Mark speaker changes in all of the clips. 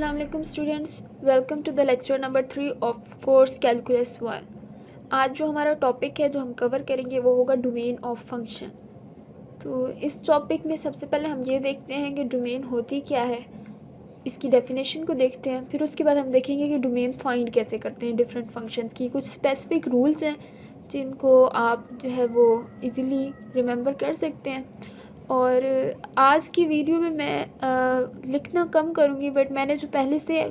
Speaker 1: अस्सलाम वालेकुम students, welcome to the lecture number 3 of course calculus 1। आज जो हमारा टॉपिक है जो हम कवर करेंगे वो होगा डोमेन ऑफ फंक्शन। तो इस टॉपिक में सबसे पहले हम ये देखते हैं कि डोमेन होती क्या है, इसकी डेफिनेशन को देखते हैं। फिर उसके बाद हम देखेंगे कि डोमेन फाइंड कैसे करते हैं डिफरेंट फंक्शंस की। कुछ स्पेसिफिक रूल्स हैं जिनको आप जो है वो इजीली रिमेंबर कर सकते हैं। और आज की वीडियो में मैं लिखना कम करूँगी, बट मैंने जो पहले से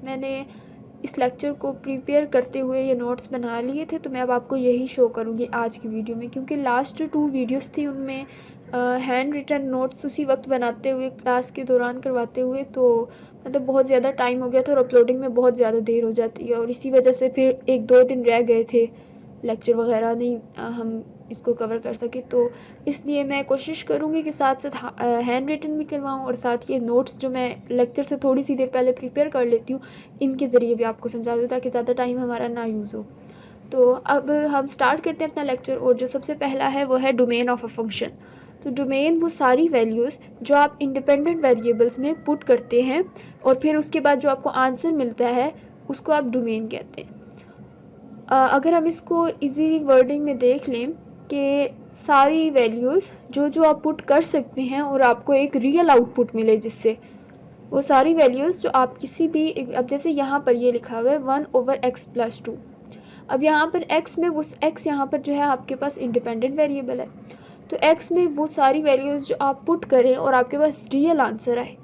Speaker 1: मैंने इस लेक्चर को प्रिपेयर करते हुए ये नोट्स बना लिए थे, तो मैं अब आपको यही शो करूँगी आज की वीडियो में। क्योंकि लास्ट 2 वीडियोस थी उनमें हैंड रिटन नोट्स उसी वक्त बनाते हुए क्लास के दौरान करवाते हुए तो बहुत ज़्यादा टाइम हो गया था और अपलोडिंग में बहुत ज़्यादा देर हो जाती है, और इसी वजह से फिर 1-2 दिन रह गए थे, लेक्चर वगैरह नहीं हम इसको कवर कर सके। तो इसलिए मैं कोशिश करूँगी कि साथ साथ हैंड रिटन भी करवाऊँ और साथ ये नोट्स जो मैं लेक्चर से थोड़ी सी देर पहले प्रिपेयर कर लेती हूँ इनके ज़रिए भी आपको समझा दूँ, ताकि ज़्यादा टाइम हमारा ना यूज़ हो। तो अब हम स्टार्ट करते हैं अपना लेक्चर, और जो सबसे पहला है वो है डोमेन ऑफ अ फंक्शन। तो डोमेन वो सारी वैल्यूज़ जो आप इंडिपेंडेंट वेरिएबल्स में पुट करते हैं और फिर उसके बाद जो आपको आंसर मिलता है उसको आप डोमेन कहते हैं। अगर हम इसको इजी वर्डिंग में देख लें कि सारी वैल्यूज़ जो जो आप पुट कर सकते हैं और आपको एक रियल आउटपुट मिले, जिससे वो सारी वैल्यूज़ जो आप किसी भी, अब जैसे यहाँ पर ये लिखा हुआ है 1/x+2। अब यहाँ पर x में वो x यहाँ पर जो है आपके पास इंडिपेंडेंट वेरिएबल है, तो x में वो सारी वैल्यूज़ जो आप पुट करें और आपके पास रियल आंसर आए,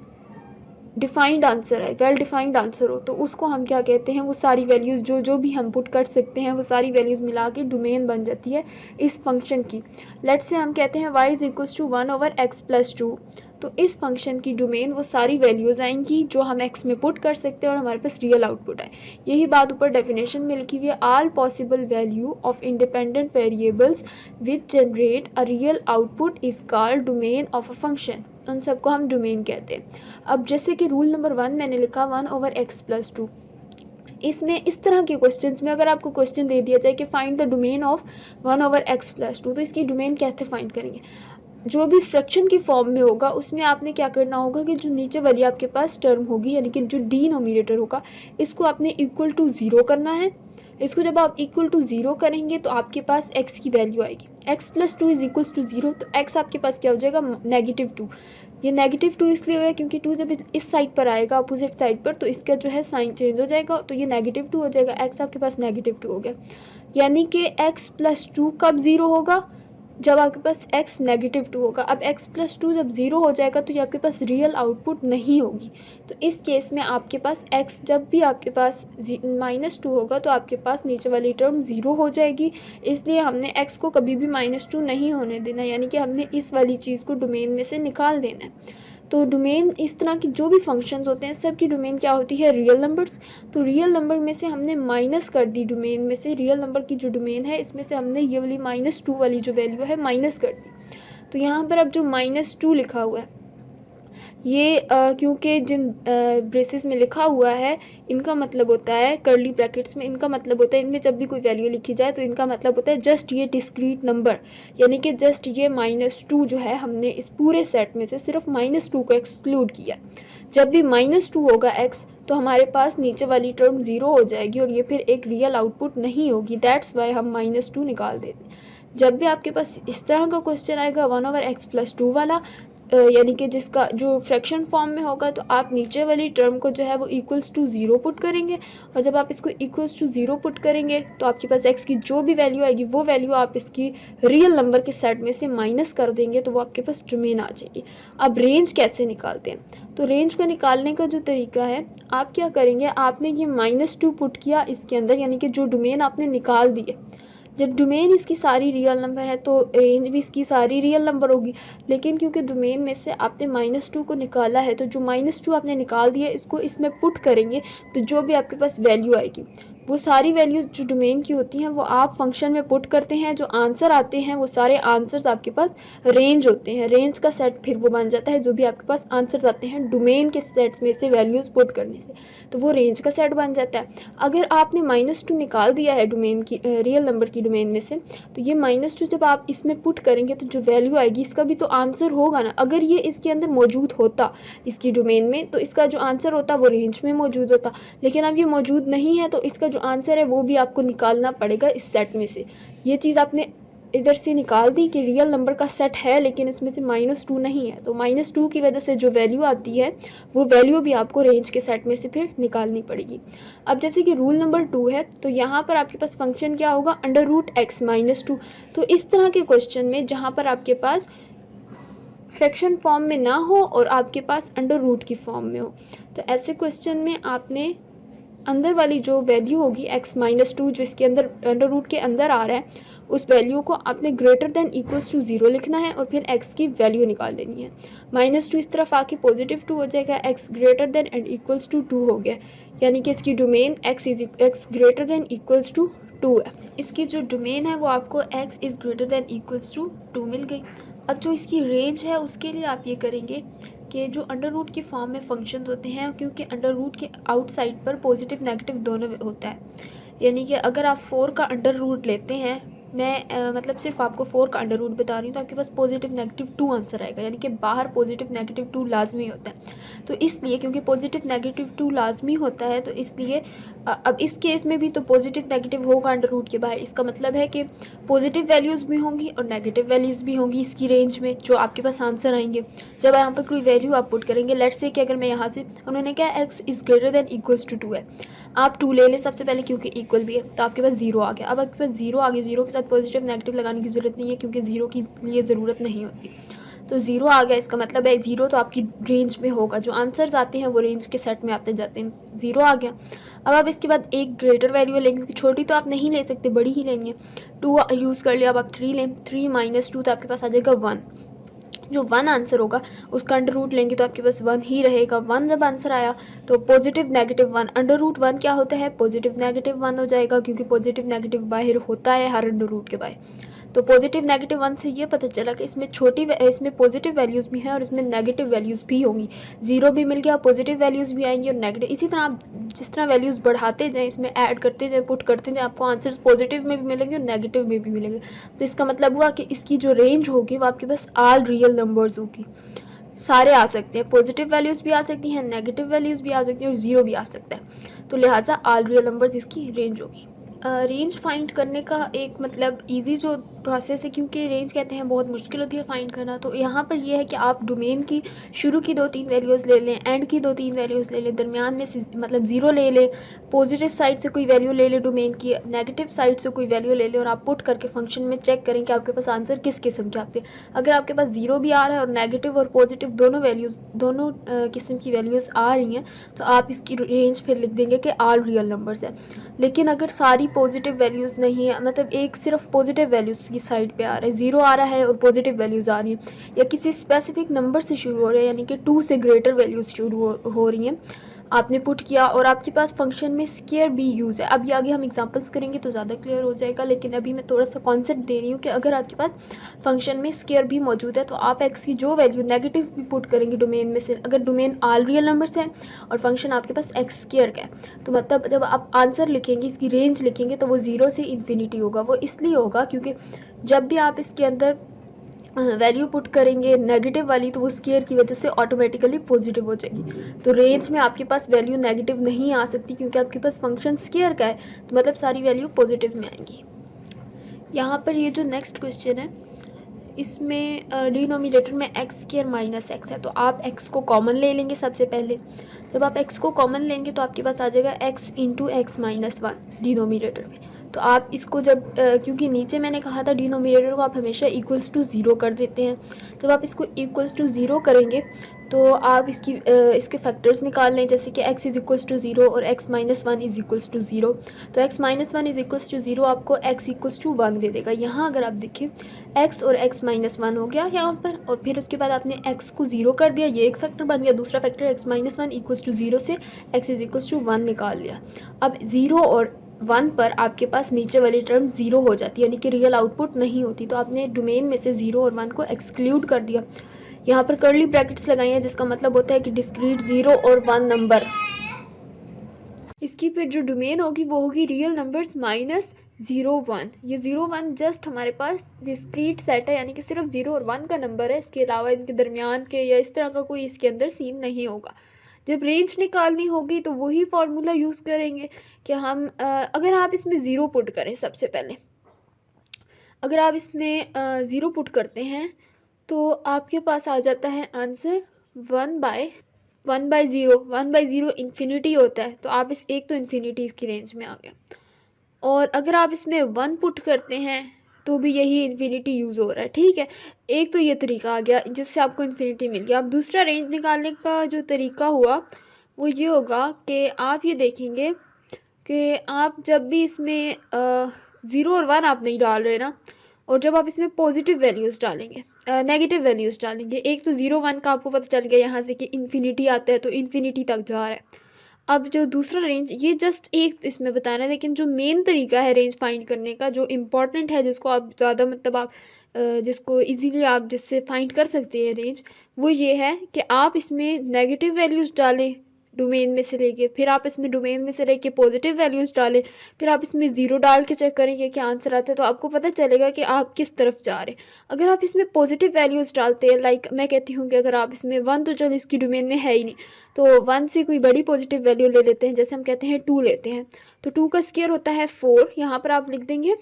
Speaker 1: डिफाइंड आंसर है, वेल डिफाइंड आंसर हो, तो उसको हम क्या कहते हैं, वो सारी वैल्यूज़ जो जो भी हम पुट कर सकते हैं वो सारी वैल्यूज़ मिला के डोमेन बन जाती है इस फंक्शन की। लेट्स से हम कहते हैं y = 1/x+2, तो इस फंक्शन की डोमेन वो सारी वैल्यूज़ आएंगी जो हम x में पुट कर सकते हैं और हमारे पास रियल आउटपुट है। यही बात ऊपर डेफिनेशन में लिखी हुई है, all possible value of independent variables which generate a real output is called domain of a function. उन सबको हम डोमेन कहते हैं। अब जैसे कि रूल नंबर 1 मैंने लिखा 1/x+2, इसमें इस तरह के क्वेश्चंस में अगर आपको क्वेश्चन दे दिया जाए कि find the domain of 1/x+2, तो इसकी डोमेन कैसे फाइंड करेंगे। जो भी फ्रैक्शन की फॉर्म में होगा उसमें आपने क्या करना होगा कि जो नीचे वाली आपके पास टर्म होगी, यानी कि जो डिनोमिनेटर होगा, इसको आपने इक्वल टू 0 करना है। इसको जब आप इक्वल टू 0 करेंगे तो आपके पास x की वैल्यू आएगी, x+2 = 0, तो x आपके पास क्या हो जाएगा, -2। ये -2 इसलिए हुआ क्योंकि 2 जब इस साइड पर आएगा, अपोजिट साइड पर, तो इसका जो है साइन चेंज हो जाएगा, तो ये -2 हो जाएगा, x आपके पास -2 हो गया। यानी कि x+2 कब 0 होगा, जब आपके पास x -2 होगा। अब x+2 जब 0 हो जाएगा तो ये आपके पास रियल आउटपुट नहीं होगी। तो इस केस में आपके पास x, जब भी आपके पास -2 होगा तो आपके पास नीचे वाली टर्म 0 हो जाएगी। इसलिए हमने x को कभी भी -2 नहीं होने देना, यानी कि हमने इस वाली चीज़ को डोमेन में से निकाल देना है। तो डोमेन, इस तरह की जो भी फंक्शंस होते हैं सब की डोमेन क्या होती है, रियल नंबर्स। तो रियल नंबर में से हमने माइनस कर दी, डोमेन में से रियल नंबर की जो डोमेन है इसमें से हमने ये वाली -2 वाली जो वैल्यू है माइनस कर दी। तो यहाँ पर अब जो -2 लिखा हुआ है ये क्योंकि जिन ब्रेसेस में लिखा हुआ है इनका मतलब होता है, कर्ली ब्रैकेट्स में, इनका मतलब होता है, इनमें जब भी कोई वैल्यू लिखी जाए तो इनका मतलब होता है जस्ट ये डिस्क्रीट नंबर, यानी कि जस्ट ये -2 जो है हमने इस पूरे सेट में से सिर्फ -2 को एक्सक्लूड किया। जब भी -2 होगा x तो हमारे पास नीचे वाली टर्म 0 हो जाएगी और ये फिर एक रियल आउटपुट नहीं होगी, दैट्स वाई हम -2 निकाल देते हैं। जब भी आपके पास इस तरह का क्वेश्चन आएगा 1/x+2 वाला, यानी कि जिसका जो फ्रैक्शन फॉर्म में होगा, तो आप नीचे वाली टर्म को जो है वो = 0 पुट करेंगे, और जब आप इसको = 0 पुट करेंगे तो आपके पास x की जो भी वैल्यू आएगी वो वैल्यू आप इसकी रियल नंबर के सेट में से माइनस कर देंगे, तो वो आपके पास डोमेन आ जाएगी। अब रेंज कैसे निकालते हैं, तो रेंज को निकालने का जो तरीका है, आप क्या करेंगे, आपने ये -2 पुट किया इसके अंदर, यानी कि जो डोमेन आपने निकाल दी है। जब डोमेन इसकी सारी रियल नंबर है तो रेंज भी इसकी सारी रियल नंबर होगी, लेकिन क्योंकि डोमेन में से आपने -2 को निकाला है, तो जो -2 आपने निकाल दिया इसको इसमें पुट करेंगे, तो जो भी आपके पास वैल्यू आएगी, वो सारी वैल्यूज़ जो डोमेन की होती हैं वो आप फंक्शन में पुट करते हैं, जो आंसर आते हैं वो सारे आंसर्स आपके पास रेंज होते हैं, रेंज का सेट फिर वो बन जाता है। जो भी आपके पास आंसर्स आते हैं डोमेन के सेट्स में से वैल्यूज़ पुट करने से, तो वो रेंज का सेट बन जाता है। अगर आपने -2 निकाल दिया है डोमेन की, रियल नंबर की डोमेन में से, तो ये -2 जब आप इसमें पुट करेंगे तो जो वैल्यू आएगी इसका भी तो आंसर होगा ना। अगर ये इसके अंदर मौजूद होता इसकी डोमेन में, तो इसका जो आंसर होता वो रेंज में मौजूद होता, लेकिन अब ये मौजूद नहीं है, तो इसका जो आंसर है वो भी आपको निकालना पड़ेगा इस सेट में से। ये चीज़ आपने इधर से निकाल दी कि रियल नंबर का सेट है लेकिन इसमें से -2 नहीं है, तो -2 की वजह से जो वैल्यू आती है वो वैल्यू भी आपको रेंज के सेट में से फिर निकालनी पड़ेगी। अब जैसे कि रूल नंबर 2 है, तो यहाँ पर आपके पास फंक्शन क्या होगा, √x -2। तो इस तरह के क्वेश्चन में जहाँ पर आपके पास फ्रैक्शन फॉर्म में ना हो और आपके पास अंडर रूट की फॉर्म में हो, तो ऐसे क्वेश्चन में आपने अंदर वाली जो वैल्यू होगी x -2 जो इसके अंदर अंडर रूट के अंदर आ रहा है, उस वैल्यू को आपने >= 0 लिखना है और फिर x की वैल्यू निकाल लेनी है। -2 इस तरफ आके +2 हो जाएगा, x > 2 हो गया, यानी कि इसकी डोमेन x > 2 है। इसकी जो डोमेन है वो आपको x > 2 मिल गई। अब जो इसकी रेंज है उसके लिए आप ये करेंगे कि जो अंडर रूट की फॉर्म में फंक्शंस होते हैं, क्योंकि अंडर रूट के आउटसाइड पर पॉजिटिव नेगेटिव दोनों होता है, यानी कि अगर आप 4 का अंडर रूट लेते हैं, मैं मतलब सिर्फ आपको 4 का अंडर रूट बता रही हूँ, तो आपके पास पॉजिटिव नेगेटिव 2 आंसर आएगा, यानी कि बाहर पॉजिटिव नेगेटिव 2 लाजमी होता है। तो इसलिए क्योंकि पॉजिटिव नेगेटिव 2 लाजमी होता है, तो इसलिए अब इस केस में भी तो पॉजिटिव नेगेटिव होगा अंडर रूट के बाहर। इसका मतलब है कि पॉजिटिव वैल्यूज़ भी होंगी और नेगेटिव वैल्यूज़ भी होंगी इसकी रेंज में, जो आपके पास आंसर आएंगे जब यहाँ पर कोई वैल्यू आप पुट करेंगे। लेट्स से कि अगर मैं यहाँ से, उन्होंने क्या x > 2 है, आप 2 ले लें सबसे पहले क्योंकि इक्वल भी है, तो आपके पास 0 आ गया। अब आपके पास 0 आ गया, 0 के साथ पॉजिटिव नेगेटिव लगाने की ज़रूरत नहीं है क्योंकि 0 की लिए ज़रूरत नहीं होती। तो 0 आ गया, इसका मतलब है 0 तो आपकी रेंज में होगा, जो आंसर्स आते हैं वो रेंज के सेट में आते जाते हैं। 0 आ गया। अब आप इसके बाद एक ग्रेटर वैल्यू लेंगे, क्योंकि छोटी तो आप नहीं ले सकते, बड़ी ही लेनी है। 2 यूज़ कर लिया, अब आप 3 लें, 3 - 2 तो आपके पास आ जाएगा 1। जो 1 आंसर होगा उसका अंडर रूट लेंगे तो आपके पास 1 ही रहेगा। 1 जब आंसर आया तो पॉजिटिव नेगेटिव 1, √1 क्या होता है, पॉजिटिव नेगेटिव 1 हो जाएगा, क्योंकि पॉजिटिव नेगेटिव बाहर होता है हर अंडर रूट के बाहर। तो पॉजिटिव नेगेटिव 1 से ये पता चला कि इसमें पॉजिटिव वैल्यूज़ भी हैं और इसमें नेगेटिव वैल्यूज़ भी होंगी। 0 भी मिल गया, पॉजिटिव वैल्यूज़ भी आएंगी और नेगेटिव। इसी तरह आप जिस तरह वैल्यूज़ बढ़ाते जाएँ, इसमें ऐड करते जाएँ, पुट करते जाएँ, आपको आंसर्स पॉजिटिव में भी मिलेंगे और नेगेटिव में भी मिलेंगे। तो इसका मतलब हुआ कि इसकी जो रेंज होगी वो आपके पास ऑल रियल नंबर्स होगी, सारे आ सकते हैं, पॉजिटिव वैल्यूज़ भी आ सकती हैं, नेगेटिव वैल्यूज़ भी आ सकती हैं और 0 भी आ सकता है। तो लिहाजा ऑल रियल नंबर्स इसकी रेंज होगी। रेंज फाइंड करने का एक मतलब इजी जो प्रोसेस है, क्योंकि रेंज कहते हैं बहुत मुश्किल होती है फाइंड करना, तो यहाँ पर ये है कि आप डोमेन की शुरू की 2-3 वैल्यूज़ ले लें, एंड की 2-3 वैल्यूज़ ले लें, दरमियान में से मतलब 0 ले लें, पॉजिटिव साइड से कोई वैल्यू ले लें डोमेन की, नेगेटिव साइड से कोई वैल्यू ले लें और आप पुट करके फंक्शन में चेक करें कि आपके पास आंसर किस किस्म के आते हैं। अगर आपके पास 0 भी आ रहा है और नेगेटिव और पॉजिटिव दोनों किस्म की वैल्यूज़ आ रही हैं, तो आप इसकी रेंज फिर लिख देंगे कि ऑल रियल नंबर्स है। लेकिन अगर सारी पॉजिटिव वैल्यूज़ नहीं है, मतलब एक सिर्फ पॉजिटिव वैल्यूज़ की साइड पे आ रहा है, 0 आ रहा है और पॉजिटिव वैल्यूज़ आ रही हैं, या किसी स्पेसिफिक नंबर से शुरू हो रहे हैं, यानी कि 2 से ग्रेटर वैल्यूज़ शुरू हो रही हैं, आपने पुट किया और आपके पास फंक्शन में स्केयर भी यूज़ है। अब ये आगे हम एग्जांपल्स करेंगे तो ज़्यादा क्लियर हो जाएगा, लेकिन अभी मैं थोड़ा सा कॉन्सेप्ट दे रही हूँ कि अगर आपके पास फंक्शन में स्केयर भी मौजूद है तो आप एक्स की जो वैल्यू नेगेटिव भी पुट करेंगे डोमेन में से, अगर डोमेन ऑल रियल नंबर्स है और फंक्शन आपके पास एक्स स्केयर का है, तो मतलब जब आप आंसर लिखेंगे, इसकी रेंज लिखेंगे, तो वो 0 से इन्फिनिटी होगा। वो इसलिए होगा क्योंकि जब भी आप इसके अंदर वैल्यू पुट करेंगे नेगेटिव वाली, तो वो स्केयर की वजह से ऑटोमेटिकली पॉजिटिव हो जाएगी। तो रेंज में आपके पास वैल्यू नेगेटिव नहीं आ सकती, क्योंकि आपके पास फंक्शन स्केयर का है, तो मतलब सारी वैल्यू पॉजिटिव में आएंगी। यहाँ पर ये जो नेक्स्ट क्वेश्चन है, इसमें डिनोमिनेटर में एक्स स्केयर माइनस एक्स है, तो आप एक्स को कॉमन ले लेंगे सबसे पहले। जब आप एक्स को कॉमन लेंगे तो आपके पास आ जाएगा x into x minus 1 denominator में। तो आप इसको जब क्योंकि नीचे मैंने कहा था डिनोमिनेटर को आप हमेशा इक्वल्स टू 0 कर देते हैं, जब आप इसको इक्वल्स टू 0 करेंगे तो आप इसके फैक्टर्स निकाल लें, जैसे कि x इज़ इक्वल्स टू 0 और x minus 1 is equals to 0। तो x minus 1 is equals to 0 आपको x इक्वल्स टू 1 दे देगा। यहाँ अगर आप देखें x और x माइनस 1 हो गया यहाँ पर, और फिर उसके बाद आपने x को 0 कर दिया, ये एक फैक्टर बन गया। दूसरा factor x minus 1 equals to 0 से x इज़ इक्वल्स टू 1 निकाल लिया। अब 0 और 1 पर आपके पास नीचे वाली टर्म 0 हो जाती है, यानी कि रियल आउटपुट नहीं होती। तो आपने डोमेन में से 0 और 1 को एक्सक्लूड कर दिया। यहाँ पर कर्ली ब्रैकेट्स लगाई हैं, जिसका मतलब होता है कि डिस्क्रीट 0 और 1 नंबर, इसकी फिर जो डोमेन होगी वो होगी रियल नंबर्स माइनस 0 1। ये 0 1 जस्ट हमारे पास डिस्क्रीट सेट है, यानी कि सिर्फ 0 और 1 का नंबर है, इसके अलावा इनके दरमियान के या इस तरह का कोई इसके अंदर सीन नहीं होगा। जब रेंज निकालनी होगी तो वही फार्मूला यूज़ करेंगे कि हम अगर आप इसमें ज़ीरो पुट करें, सबसे पहले अगर आप इसमें ज़ीरो पुट करते हैं तो आपके पास आ जाता है आंसर 1/0। 1/0 इन्फिनिटी होता है, तो आप इस एक तो इन्फिनिटी इसकी रेंज में आ गया। और अगर आप इसमें 1 पुट करते हैं तो भी यही इन्फिनिटी यूज़ हो रहा है, ठीक है। एक तो ये तरीका आ गया जिससे आपको इन्फिनिटी मिल गया। अब दूसरा रेंज निकालने का जो तरीका हुआ वो ये होगा कि आप ये देखेंगे कि आप जब भी इसमें 0 और 1 आप नहीं डाल रहे ना, और जब आप इसमें पॉजिटिव वैल्यूज़ डालेंगे, नेगेटिव वैल्यूज़ डालेंगे, एक तो 0 1 का आपको पता चल गया यहाँ से कि इन्फिनिटी आता है तो इन्फिनिटी तक जा रहा है। अब जो दूसरा रेंज, ये जस्ट एक इसमें बताना है, लेकिन जो मेन तरीका है रेंज फाइंड करने का, जो इम्पॉर्टेंट है, जिसको आप ज़्यादा मतलब आप जिसको इजीली आप जिससे फाइंड कर सकते हैं रेंज, वो ये है कि आप इसमें नेगेटिव वैल्यूज़ डालें डोमेन में से लेके, फिर आप इसमें डोमेन में से लेके पॉजिटिव वैल्यूज़ डालें, फिर आप इसमें ज़ीरो डाल के चेक करेंगे क्या आंसर आता है, तो आपको पता चलेगा कि आप किस तरफ जा रहे हैं। अगर आप इसमें पॉजिटिव वैल्यूज़ डालते हैं, लाइक मैं कहती हूँ कि अगर आप इसमें 1 तो चलो इसकी डोमेन में है ही नहीं, तो 1 से कोई बड़ी पॉजिटिव वैल्यू ले लेते हैं, जैसे हम कहते हैं 2 लेते हैं, तो 2 का स्क्वायर होता है 4। यहाँ पर आप लिख देंगे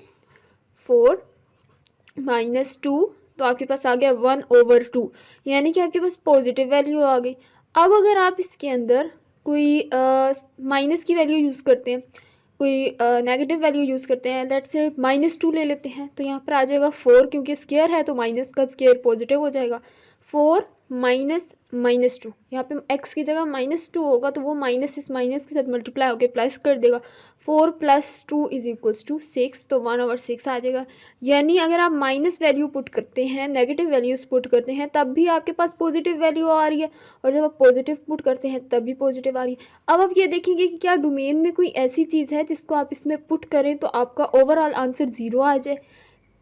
Speaker 1: 4 माइनस 2, तो आपके पास आ गया 1/2, यानी कि आपके पास पॉजिटिव वैल्यू आ गई। अब अगर आप इसके अंदर कोई माइनस की वैल्यू यूज़ करते हैं, कोई नेगेटिव वैल्यू यूज़ करते हैं, लेट्स से -2 ले लेते हैं, तो यहाँ पर आ जाएगा 4, क्योंकि स्क्वायर है तो माइनस का स्क्वायर पॉजिटिव हो जाएगा। 4 माइनस -2, यहाँ पे x की जगह -2 होगा तो वो माइनस इस माइनस के साथ मल्टीप्लाई होकर प्लस कर देगा। 4 + 2 = 6, तो 1/6 आ जाएगा। यानी अगर आप माइनस वैल्यू पुट करते हैं, नेगेटिव वैल्यूज़ पुट करते हैं, तब भी आपके पास पॉजिटिव वैल्यू आ रही है, और जब आप पॉजिटिव पुट करते हैं तब भी पॉजिटिव आ रही है। अब आप ये देखेंगे कि क्या डोमेन में कोई ऐसी चीज़ है जिसको आप इसमें पुट करें तो आपका ओवरऑल आंसर 0 आ जाए।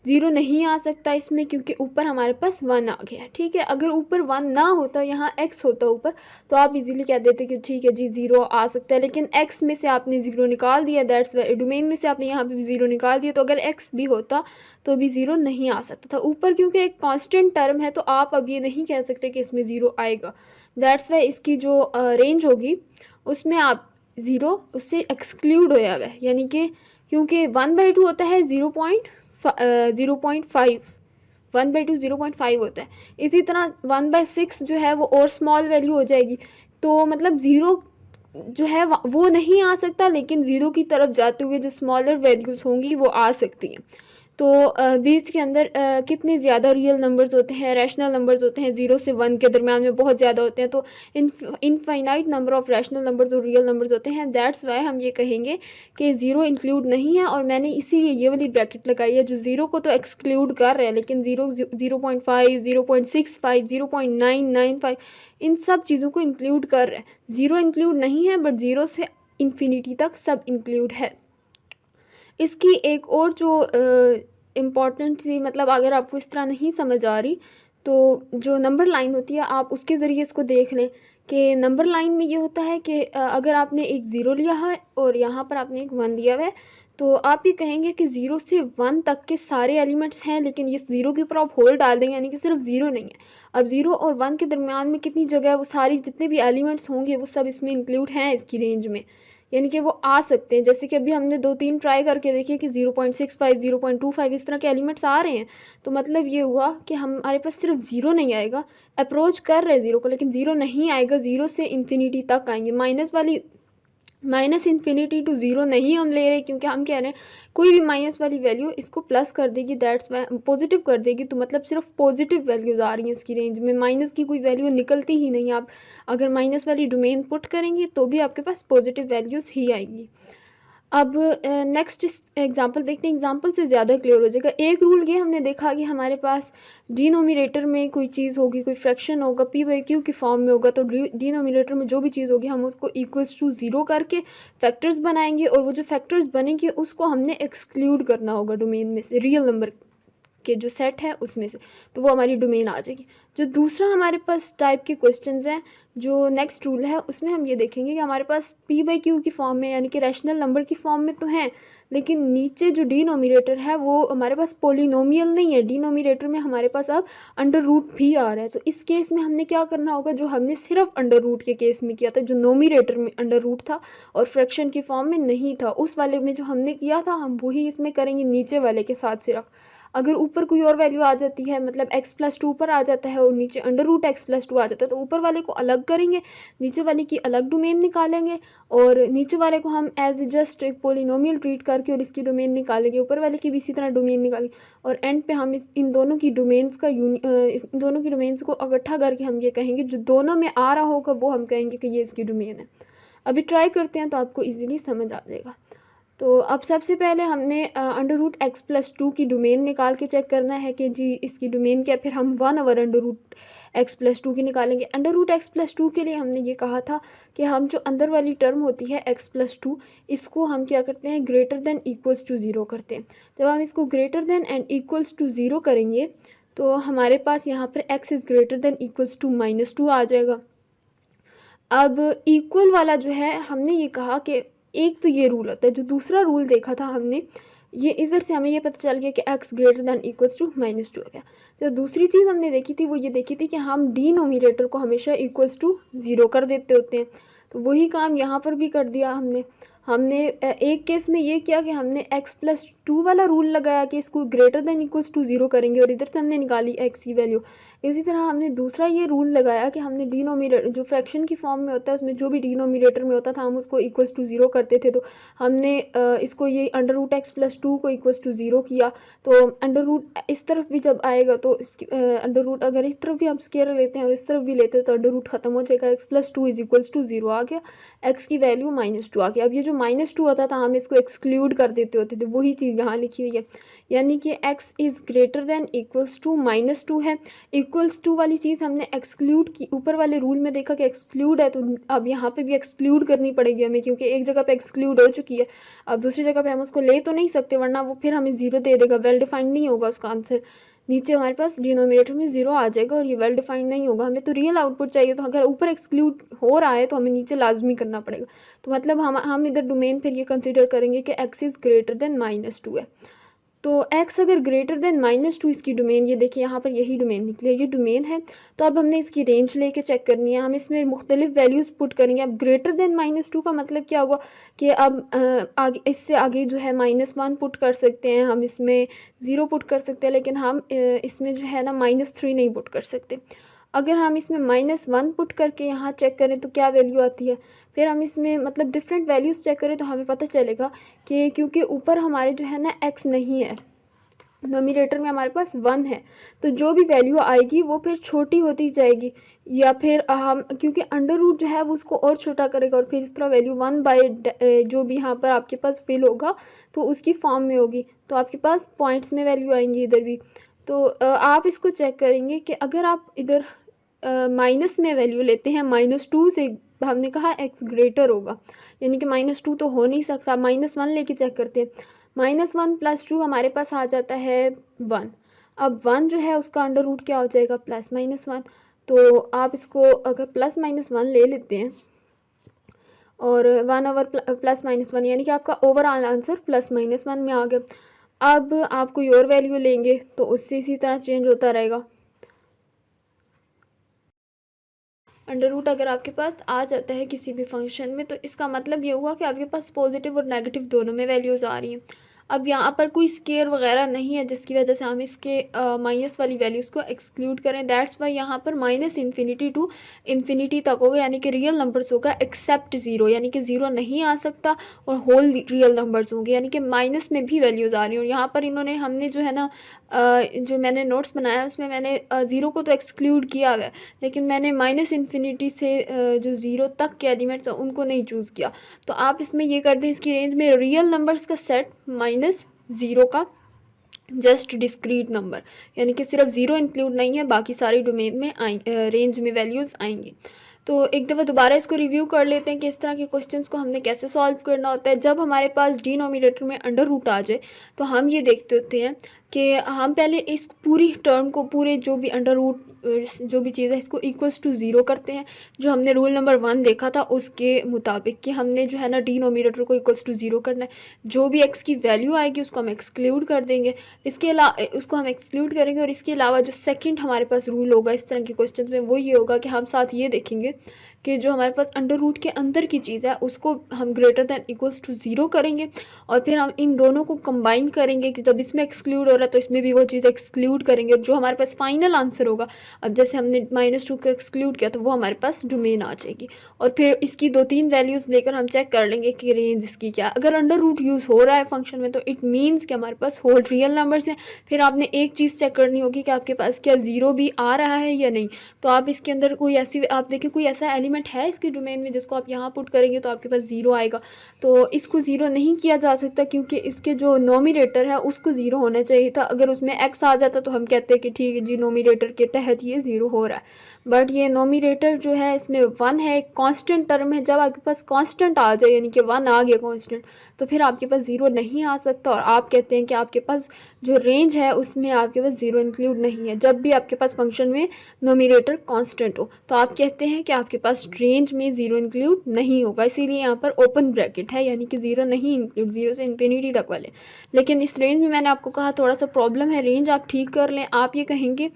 Speaker 1: 0 नहीं आ सकता इसमें, क्योंकि ऊपर हमारे पास 1 आ गया, ठीक है। अगर ऊपर 1 ना होता, यहाँ x होता ऊपर, तो आप इजीली कह देते कि ठीक है जी 0 आ सकता है, लेकिन x में से आपने 0 निकाल दिया, दैट्स वाई डोमेन में से आपने यहाँ पे भी 0 निकाल दिया, तो अगर x भी होता तो भी 0 नहीं आ सकता था ऊपर, क्योंकि एक कांस्टेंट टर्म है, तो आप अब ये नहीं कह सकते कि इसमें 0 आएगा। दैट्स वाई इसकी जो रेंज होगी उसमें आप 0 उससे एक्सक्लूड होया हुआ है, यानी कि क्योंकि 1/2 होता है 0.5, 1/2 0.5 होता है। इसी तरह 1/6 जो है वो और स्मॉल वैल्यू हो जाएगी, तो मतलब 0 जो है वो नहीं आ सकता, लेकिन 0 की तरफ जाते हुए जो स्मॉलर वैल्यूज़ होंगी वो आ सकती हैं। तो बीच के अंदर कितने ज़्यादा रियल नंबर्स होते हैं, रैशनल नंबर्स होते हैं, 0 से 1 के दरमियान में बहुत ज़्यादा होते हैं, तो infinite number of rational numbers और रियल नंबर्स होते हैं। दैट्स वाई हम ये कहेंगे कि 0 इंक्लूड नहीं है, और मैंने इसीलिए ये वाली ब्रैकेट लगाई है जो 0 को तो एक्सक्लूड कर रहा है, लेकिन 0.5 0.65 0.995 इन सब चीज़ों को इंक्लूड कर रहा है। 0 इंक्लूड नहीं है, बट 0 से इन्फिनिटी तक सब इंक्लूड है। इसकी एक और जो इम्पॉर्टेंट सी, मतलब अगर आपको इस तरह नहीं समझ आ रही, तो जो नंबर लाइन होती है आप उसके ज़रिए इसको देख लें कि नंबर लाइन में ये होता है कि अगर आपने एक 0 लिया है और यहाँ पर आपने एक 1 लिया हुआ है, तो आप ये कहेंगे कि 0 से 1 तक के सारे एलिमेंट्स हैं, लेकिन ये 0 के ऊपर आप होल डाल देंगे, यानी कि सिर्फ 0 नहीं है। अब 0 और 1 के दरमियान में कितनी जगह है, वो सारी जितने भी एलिमेंट्स होंगे वो सब इसमें इंक्लूड हैं इसकी रेंज में, यानी कि वो आ सकते हैं। जैसे कि अभी हमने 2-3 ट्राई करके देखिए कि 0.65 0.25 इस तरह के एलिमेंट्स आ रहे हैं, तो मतलब ये हुआ कि हमारे पास सिर्फ 0 नहीं आएगा, अप्रोच कर रहे हैं 0 को, लेकिन 0 नहीं आएगा, 0 से इन्फिनिटी तक आएंगे। माइनस इन्फिनिटी टू 0 नहीं हम ले रहे, क्योंकि हम कह रहे हैं कोई भी माइनस वाली वैल्यू इसको प्लस कर देगी, दैट्स वाई पॉजिटिव कर देगी, तो मतलब सिर्फ पॉजिटिव वैल्यूज़ आ रही हैं इसकी रेंज में, माइनस की कोई वैल्यू निकलती ही नहीं। आप अगर माइनस वाली डोमेन पुट करेंगे तो भी आपके पास पॉजिटिव वैल्यूज़ ही आएंगी। अब नेक्स्ट एग्जांपल देखते हैं, एग्जांपल से ज़्यादा क्लियर हो जाएगा। एक रूल ये हमने देखा कि हमारे पास डिनोमिनेटर में कोई चीज़ होगी, कोई फ्रैक्शन होगा, पी बाई क्यू की फॉर्म में होगा, तो डिनोमिनेटर में जो भी चीज़ होगी हम उसको इक्वल्स टू ज़ीरो करके फैक्टर्स बनाएंगे, और वो जो फैक्टर्स बनेंगे उसको हमने एक्सक्लूड करना होगा डोमेन में से, रियल नंबर के जो सेट है उसमें से, तो वो हमारी डोमेन आ जाएगी। जो दूसरा हमारे पास टाइप के क्वेश्चंस हैं, जो नेक्स्ट रूल है, उसमें हम ये देखेंगे कि हमारे पास पी बाई क्यू की फॉर्म में, यानी कि रैशनल नंबर की फॉर्म में तो हैं, लेकिन नीचे जो डिनोमिनेटर है वो हमारे पास पोलिनोमियल नहीं है, डिनोमिनेटर में हमारे पास अब अंडर रूट भी आ रहा है। तो इस केस में हमने क्या करना होगा, जो हमने सिर्फ अंडर रूट के केस में किया था, जो नोमिनेटर में अंडर रूट था और फ्रैक्शन की फॉर्म में नहीं था, उस वाले में जो हमने किया था हम वही इसमें करेंगे नीचे वाले के साथ सिर्फ। अगर ऊपर कोई और वैल्यू आ जाती है, मतलब x प्लस टू ऊपर आ जाता है और नीचे under root x plus two आ जाता है, तो ऊपर वाले को अलग करेंगे, नीचे वाले की अलग डोमेन निकालेंगे, और नीचे वाले को हम एज जस्ट एक पोलिनोमियल ट्रीट करके और इसकी डोमेन निकालेंगे, ऊपर वाले की भी इसी तरह डोमेन निकालेंगे, और एंड पे हम इन दोनों की डोमेन्स का इन दोनों की डोमेन्स को इकट्ठा करके हम ये कहेंगे, जो दोनों में आ रहा होगा वो हम कहेंगे कि ये इसकी डोमेन है। अभी ट्राई करते हैं तो आपको ईजिली समझ आ जाएगा। तो अब सबसे पहले हमने under root x plus two की डोमेन निकाल के चेक करना है कि जी इसकी डोमेन क्या है, फिर हम 1/, under root x plus two की निकालेंगे। Under root x plus two के लिए हमने ये कहा था कि हम जो अंदर वाली टर्म होती है एक्स प्लस टू, इसको हम क्या करते हैं, greater than equals to zero करते हैं। जब हम इसको greater than and equals to zero करेंगे तो हमारे पास यहाँ पर x is greater than equals to -2 आ जाएगा। अब इक्वल वाला जो है, हमने ये कहा कि एक तो ये रूल होता है, जो दूसरा रूल देखा था हमने, ये इधर से हमें ये पता चल गया कि x greater than equals to -2 है क्या। तो दूसरी चीज़ हमने देखी थी, वो ये देखी थी कि हम डिनोमिनेटर को हमेशा इक्वल्स टू ज़ीरो कर देते होते हैं, तो वही काम यहाँ पर भी कर दिया हमने। एक केस में ये किया कि हमने x प्लस टू वाला रूल लगाया कि इसको greater than equals to zero करेंगे, और इधर से हमने निकाली x की वैल्यू। इसी तरह हमने दूसरा ये रूल लगाया कि हमने डिनोमिनेटर जो फ्रैक्शन की फॉर्म में होता है, उसमें जो भी डिनोमिनेटर में होता था हम उसको इक्वल्स टू ज़ीरो करते थे, तो हमने इसको ये under root x plus two को इक्वल्स टू ज़ीरो किया। तो अंडर रूट इस तरफ भी जब आएगा तो इसकी अंडर रूट अगर इस तरफ भी हम स्केयर लेते हैं और इस तरफ भी लेते हैं तो अंडर रूट खत्म हो जाएगा, x plus two is equals to zero आ गया, एक्स की वैल्यू -2 आ गया। अब ये जो -2 होता था हम इसको एक्सक्लूड कर देते होते थे, वही चीज़ यहाँ लिखी हुई है, यानी कि x is greater than equals to -2 है। इक्वल्स टू वाली चीज़ हमने एक्सक्लूड की, ऊपर वाले रूल में देखा कि एक्सक्लूड है, तो अब यहाँ पे भी एक्सक्लूड करनी पड़ेगी हमें, क्योंकि एक जगह पे एक्सक्लूड हो चुकी है, अब दूसरी जगह पे हम उसको ले तो नहीं सकते, वरना वो फिर हमें ज़ीरो दे देगा, वेल डिफाइंड नहीं होगा उसका आंसर। नीचे हमारे पास डिनोमिनेटर में ज़ीरो आ जाएगा और ये वेल डिफाइंड नहीं होगा, हमें तो रियल आउटपुट चाहिए, तो अगर ऊपर एक्सक्लूड हो रहा है तो हमें नीचे लाजमी करना पड़ेगा। तो मतलब हम इधर डोमेन फिर ये कंसिडर करेंगे कि x इज़ ग्रेटर देन -2 है। तो x अगर ग्रेटर देन -2 इसकी डोमेन, ये देखिए यहाँ पर यही डोमेन निकली है, ये डोमेन है। तो अब हमने इसकी रेंज लेके चेक करनी है, हम इसमें मुख्तलिफ वैल्यूज़ पुट करेंगे। अब ग्रेटर देन -2 का मतलब क्या हुआ कि अब आगे इससे आगे जो है -1 पुट कर सकते हैं, हम इसमें 0 पुट कर सकते हैं, लेकिन हम इसमें जो है ना -3 नहीं पुट कर सकते। अगर हम इसमें -1 पुट करके यहाँ चेक करें तो क्या वैल्यू आती है, फिर हम इसमें मतलब डिफरेंट वैल्यूज़ चेक करें तो हमें पता चलेगा कि क्योंकि ऊपर हमारे जो है ना x नहीं है, नोमिनेटर में हमारे पास 1 है, तो जो भी वैल्यू आएगी वो फिर छोटी होती जाएगी, या फिर हम क्योंकि अंडर रूट जो है वो उसको और छोटा करेगा, और फिर इस तरह वैल्यू 1/, जो भी यहाँ पर आपके पास फिल होगा तो उसकी फॉर्म में होगी, तो आपके पास पॉइंट्स में वैल्यू आएंगी इधर भी। तो आप इसको चेक करेंगे कि अगर आप इधर माइनस में वैल्यू लेते हैं, -2 से हमने कहा x ग्रेटर होगा, यानी कि -2 तो हो नहीं सकता, -1 लेके चेक करते हैं, -1 + 2 हमारे पास आ जाता है 1। अब 1 जो है उसका अंडर रूट क्या हो जाएगा, +-1। तो आप इसको अगर +-1 ले लेते हैं और 1/+-1, यानी कि आपका ओवरऑल आंसर +-1 में आ गया। अब आप कोई और वैल्यू लेंगे तो उससे इसी तरह चेंज होता रहेगा। अंडर रूट अगर आपके पास आ जाता है किसी भी फंक्शन में, तो इसका मतलब ये हुआ कि आपके पास पॉजिटिव और नेगेटिव दोनों में वैल्यूज़ आ रही हैं। अब यहाँ पर कोई स्केयर वगैरह नहीं है जिसकी वजह से हम इसके माइनस वाली वैल्यूज़ को एक्सक्लूड करें। दैट्स वाई यहाँ पर माइनस इन्फिनिटी टू इन्फिनिटी तक होगा, यानी कि रियल नंबर्स होगा एक्सेप्ट ज़ीरो, यानी कि ज़ीरो नहीं आ सकता, और होल रियल नंबर्स होंगे, यानी कि माइनस में भी वैल्यूज़ आ रही हैं। और यहाँ पर इन्होंने हमने जो है ना जो मैंने नोट्स बनाया उसमें मैंने ज़ीरो को तो एक्सक्लूड किया हुआ है, लेकिन मैंने माइनस इन्फिनिटी से जो ज़ीरो तक के एलिमेंट्स हैं उनको नहीं चूज़ किया। तो आप इसमें ये कर दें, इसकी रेंज में रियल नंबर्स का सेट माइनस ज़ीरो का जस्ट डिस्क्रीट नंबर, यानी कि सिर्फ ज़ीरो इंक्लूड नहीं है, बाकी सारी डोमेन में रेंज में वैल्यूज़ आएंगी। तो एक दफ़ा दोबारा इसको रिव्यू कर लेते हैं कि इस तरह के क्वेश्चंस को हमने कैसे सॉल्व करना होता है। जब हमारे पास डिनोमिनेटर में अंडर रूट आ जाए तो हम ये देखते होते हैं कि हम पहले इस पूरी टर्म को, पूरे जो भी अंडर रूट जो भी चीज़ है, इसको इक्वल्स टू ज़ीरो करते हैं। जो हमने रूल नंबर 1 देखा था उसके मुताबिक कि हमने जो है ना डिनोमिनेटर को इक्वल्स टू ज़ीरो करना है। जो भी एक्स की वैल्यू आएगी उसको हम एक्सक्लूड कर देंगे, इसके अलावा उसको हम एक्सक्लूड करेंगे। और इसके अलावा जो सेकंड हमारे पास रूल होगा इस तरह के क्वेश्चन में वो ये होगा कि हम साथ ये देखेंगे कि जो हमारे पास अंडर रूट के अंदर की चीज़ है उसको हम greater than equals to zero करेंगे, और फिर हम इन दोनों को कंबाइन करेंगे कि जब इसमें एक्सक्लूड हो रहा है तो इसमें भी वो चीज़ एक्सक्लूड करेंगे। जो हमारे पास फाइनल आंसर होगा, अब जैसे हमने -2 को एक्सक्लूड किया तो वो हमारे पास डोमेन आ जाएगी। और फिर इसकी 2-3 वैल्यूज़ लेकर हम चेक कर लेंगे कि रेंज इसकी क्या। अगर अंडर रूट यूज़ हो रहा है फंक्शन में तो इट मीन्स कि हमारे पास होल रियल नंबर्स हैं। फिर आपने एक चीज़ चेक करनी होगी कि आपके पास क्या ज़ीरो भी आ रहा है या नहीं। तो आप इसके अंदर कोई ऐसी, आप देखें कोई ऐसा एलिमेंट है इसके डोमेन में जिसको आप यहाँ पुट करेंगे तो आपके पास ज़ीरो आएगा। तो इसको ज़ीरो नहीं किया जा सकता क्योंकि इसके जो नोमिनेटर है उसको ज़ीरो होना चाहिए था। अगर उसमें एक्स आ जाता तो हम कहते हैं कि ठीक है जी, नोमिनेटर के तहत ये ज़ीरो हो रहा है। बट ये नोमिनेटर जो है इसमें 1 है, एक कांस्टेंट टर्म है। जब आपके पास कांस्टेंट आ जाए, यानी कि 1 आ गया कांस्टेंट, तो फिर आपके पास ज़ीरो नहीं आ सकता। और आप कहते हैं कि आपके पास जो रेंज है उसमें आपके पास ज़ीरो इंक्लूड नहीं है। जब भी आपके पास फंक्शन में नोमिनेटर कांस्टेंट हो तो आप कहते हैं कि आपके पास रेंज में ज़ीरो इंक्लूड नहीं होगा। इसीलिए यहाँ पर ओपन ब्रैकेट है, यानी कि ज़ीरो नहीं इंक्लूड, ज़ीरो से इन्फिनिटी तक वाले। लेकिन इस रेंज में मैंने आपको कहा थोड़ा सा प्रॉब्लम है, रेंज आप ठीक कर लें। आप ये कहेंगे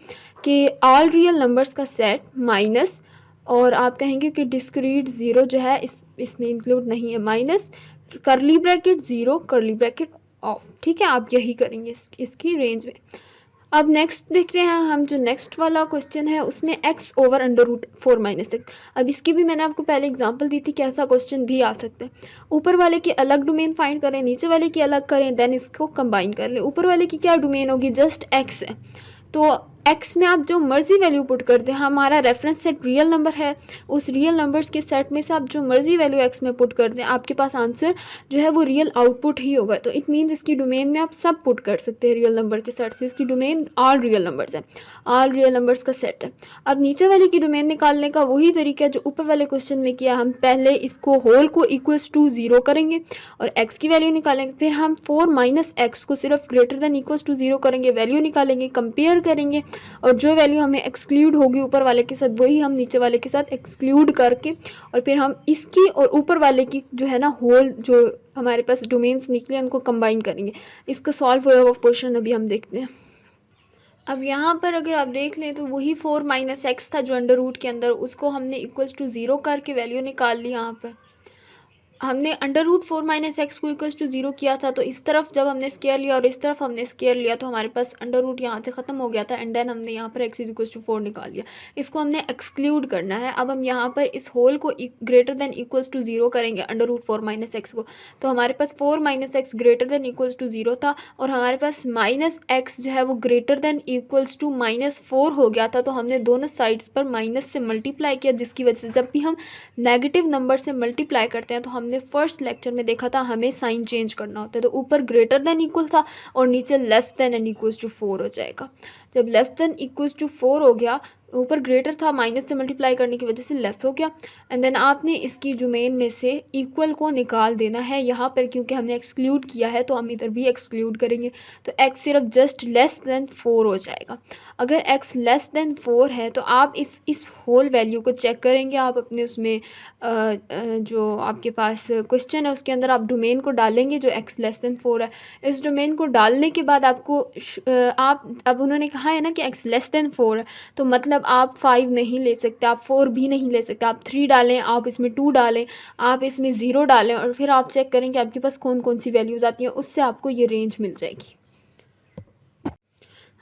Speaker 1: कि ऑल रियल नंबर्स का सेट माइनस, और आप कहेंगे कि डिस्क्रीट ज़ीरो जो है इसमें इंक्लूड नहीं है, माइनस करली ब्रैकेट ज़ीरो करली ब्रैकेट ऑफ। ठीक है, आप यही करेंगे इसकी रेंज में। अब नेक्स्ट देखते हैं हम, जो नेक्स्ट वाला क्वेश्चन है उसमें x over under root 4 minus x. अब इसकी भी मैंने आपको पहले एग्जांपल दी थी कि ऐसा क्वेश्चन भी आ सकता है। ऊपर वाले की अलग डोमेन फाइंड करें, नीचे वाले की अलग करें, देन इसको कंबाइन कर लें। ऊपर वाले की क्या डोमेन होगी, जस्ट x है, तो x में आप जो मर्जी वैल्यू पुट कर दें। हमारा रेफरेंस सेट रियल नंबर है, उस रियल नंबर्स के सेट में से आप जो मर्जी वैल्यू x में पुट कर दें, आपके पास आंसर जो है वो रियल आउटपुट ही होगा। तो इट मीन्स इसकी डोमेन में आप सब पुट कर सकते हैं रियल नंबर के सेट से। इसकी डोमेन ऑल रियल नंबर्स है, ऑल रियल नंबर्स का सेट है। अब नीचे वाले की डोमेन निकालने का वही तरीका है जो ऊपर वाले क्वेश्चन में किया। हम पहले इसको होल को इक्वल्स टू ज़ीरो करेंगे और x की वैल्यू निकालेंगे, फिर हम 4 माइनस एक्स को सिर्फ greater than equals to zero करेंगे, वैल्यू निकालेंगे, कंपेयर करेंगे, और जो वैल्यू हमें एक्सक्लूड होगी ऊपर वाले के साथ वही हम नीचे वाले के साथ एक्सक्लूड करके, और फिर हम इसकी और ऊपर वाले की जो है ना होल जो हमारे पास डोमेन्स निकले उनको कंबाइन करेंगे। इसका सॉल्व हुआ हुआ पोर्शन अभी हम देखते हैं। अब यहाँ पर अगर आप देख लें तो वही 4 माइनस एक्स था जो अंडर रूट के अंदर, उसको हमने इक्वल्स टू ज़ीरो करके वैल्यू निकाल ली। यहाँ पर हमने अंडर रूट 4 माइनस एक्स को इक्वल्स टू ज़ीरो किया था, तो इस तरफ जब हमने स्केयर लिया और इस तरफ हमने स्केयर लिया तो हमारे पास अंडर रूट यहाँ से ख़त्म हो गया था, एंड देन हमने यहाँ पर एक्स इज इक्वल्स टू 4 निकाल लिया। इसको हमने एक्सक्लूड करना है। अब हम यहाँ पर इस होल को greater than equals to zero करेंगे, अंडर रूट 4 माइनस एक्स को, तो हमारे पास 4 minus x greater than equals to zero था, और हमारे पास माइनस एक्स जो है वो ग्रेटर दैन इक्वल्स टू -4 हो गया था। तो हमने दोनों साइड्स पर माइनस से मल्टीप्लाई किया, जिसकी वजह से जब भी हम नेगेटिव नंबर से मल्टीप्लाई करते हैं तो हमने फर्स्ट लेक्चर में देखा था हमें साइन चेंज करना होता है। तो ऊपर ग्रेटर देन इक्वल था और नीचे less than and equals to 4 हो जाएगा। जब लेस देन इक्वल्स टू 4 हो गया, ऊपर ग्रेटर था, माइनस से मल्टीप्लाई करने की वजह से लेस हो गया, एंड देन आपने इसकी डोमेन में से इक्वल को निकाल देना है। यहाँ पर क्योंकि हमने एक्सक्लूड किया है तो हम इधर भी एक्सक्लूड करेंगे, तो x सिर्फ जस्ट लेस देन 4 हो जाएगा। अगर x लेस देन 4 है तो आप इस होल वैल्यू को चेक करेंगे। आप अपने उसमें जो आपके पास क्वेश्चन है उसके अंदर आप डोमेन को डालेंगे जो x लेस देन 4 है। इस डोमेन को डालने के बाद आपको आप अब उन्होंने कहा है ना कि x लेस देन 4 है, तो मतलब मतलब आप 5 नहीं ले सकते, आप 4 भी नहीं ले सकते, आप 3 डालें, आप इसमें 2 डालें, आप इसमें 0 डालें और फिर आप चेक करें कि आपके पास कौन कौन सी वैल्यूज़ आती हैं, उससे आपको ये रेंज मिल जाएगी।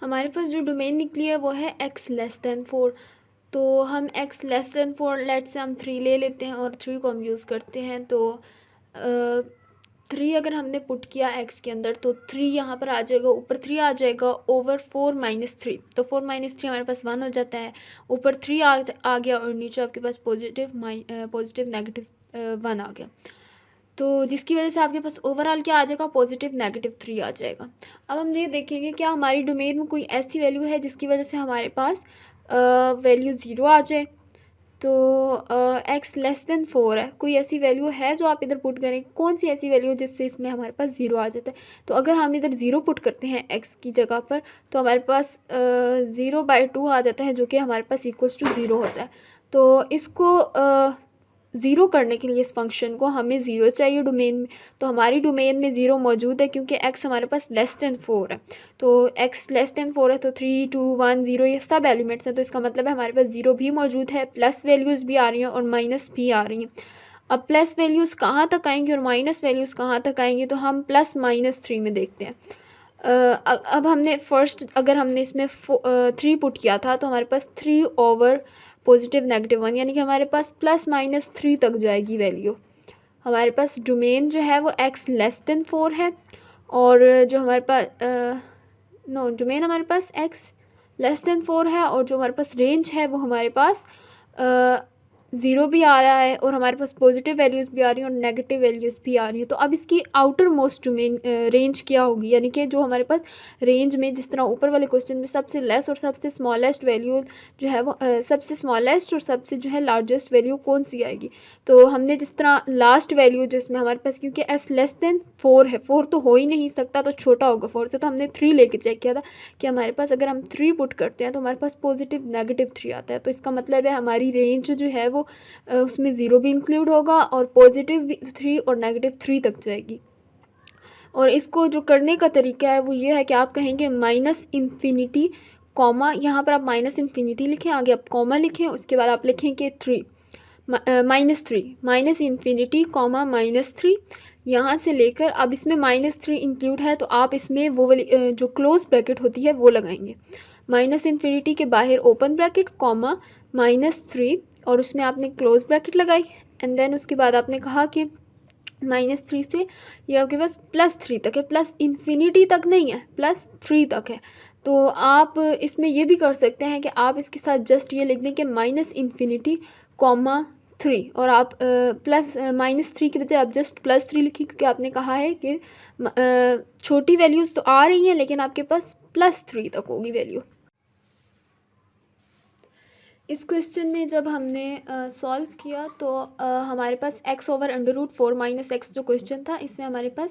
Speaker 1: हमारे पास जो डोमेन निकली है वो है x<4। तो हम x<4 लेट से हम 3 ले लेते हैं और 3 को हम यूज़ करते हैं। तो 3 अगर हमने पुट किया x के अंदर तो 3 यहाँ पर आ जाएगा, ऊपर 3 आ जाएगा ओवर 4 - 3। तो 4 - 3 हमारे पास 1 हो जाता है, ऊपर 3 आ गया और नीचे आपके पास पॉजिटिव नेगेटिव 1 आ गया। तो जिसकी वजह से आपके पास ओवरऑल क्या आ जाएगा, पॉजिटिव -3 आ जाएगा। अब हम ये देखेंगे क्या हमारी डोमेन में कोई ऐसी वैल्यू है जिसकी वजह से हमारे पास वैल्यू 0 आ जाए। तो x<4 है, कोई ऐसी वैल्यू है जो आप इधर पुट करें, कौन सी ऐसी वैल्यू जिससे इसमें हमारे पास 0 आ जाता है। तो अगर हम इधर 0 पुट करते हैं x की जगह पर तो हमारे पास 0/2 आ जाता है, जो कि हमारे पास =0 होता है। तो इसको 0 करने के लिए इस फंक्शन को हमें 0 चाहिए डोमेन में। तो हमारी डोमेन में 0 मौजूद है क्योंकि x हमारे पास <4 है। तो x <4 है तो 3 2 1 0 ये सब एलिमेंट्स हैं। तो इसका मतलब है हमारे पास 0 भी मौजूद है, प्लस वैल्यूज़ भी आ रही हैं और माइनस भी आ रही हैं। अब प्लस वैल्यूज़ कहाँ तक आएंगी और माइनस वैल्यूज़ कहाँ तक आएंगी, तो हम +-3 में देखते हैं। अब हमने फर्स्ट अगर हमने इसमें 3 पुट किया था तो हमारे पास 3 ओवर +-1 यानी कि हमारे पास +-3 तक जाएगी वैल्यू। हमारे पास डोमेन जो है वो x<4 है और जो हमारे पास डोमेन हमारे पास x<4 है और जो हमारे पास रेंज है वो हमारे पास 0 भी आ रहा है और हमारे पास पॉजिटिव वैल्यूज़ भी आ रही हैं और नेगेटिव वैल्यूज़ भी आ रही हैं। तो अब इसकी आउटर मोस्ट डोमेन रेंज क्या होगी, यानी कि जो हमारे पास रेंज में जिस तरह ऊपर वाले क्वेश्चन में सबसे लेस और सबसे स्मॉलेस्ट वैल्यू जो है वो सबसे स्मॉलेस्ट और सबसे जो है लार्जेस्ट वैल्यू कौन सी आएगी। तो हमने जिस तरह लास्ट वैल्यू जिसमें हमारे पास क्योंकि s<4 है, 4 तो हो ही नहीं सकता तो छोटा होगा 4 से, तो हमने 3 लेके चेक किया था कि हमारे पास अगर हम 3 पुट करते हैं तो हमारे पास +-3 आता है। तो इसका मतलब है हमारी रेंज जो है वो उसमें 0 भी इंक्लूड होगा और +3 और -3 तक जाएगी। और इसको जो करने का तरीका है वो ये है कि आप कहेंगे -∞, कॉमा, यहाँ पर आप -∞ लिखें, आगे आप कॉमा लिखें, उसके बाद आप लिखेंगे 3 -∞, कॉमा -3। यहाँ से लेकर अब इसमें -3 इंक्लूड है तो आप इसमें वो वाली जो क्लोज ब्रैकेट होती है वो लगाएंगे। -∞ के बाहर ओपन ब्रैकेट, कॉमा -3 और उसमें आपने क्लोज ब्रैकेट लगाई एंड देन उसके बाद आपने कहा कि -3 से ये आपके पास +3 तक है, +∞ तक नहीं है, +3 तक है। तो आप इसमें ये भी कर सकते हैं कि आप इसके साथ जस्ट ये लिख दें कि -∞, कॉमा 3 और आप -3 के बजाय आप जस्ट +3 लिखिए क्योंकि आपने कहा है कि छोटी वैल्यूज़ तो आ रही हैं लेकिन आपके पास +3 तक होगी वैल्यू। इस क्वेश्चन में जब हमने सॉल्व किया तो हमारे पास x/√4 - x जो क्वेश्चन था इसमें हमारे पास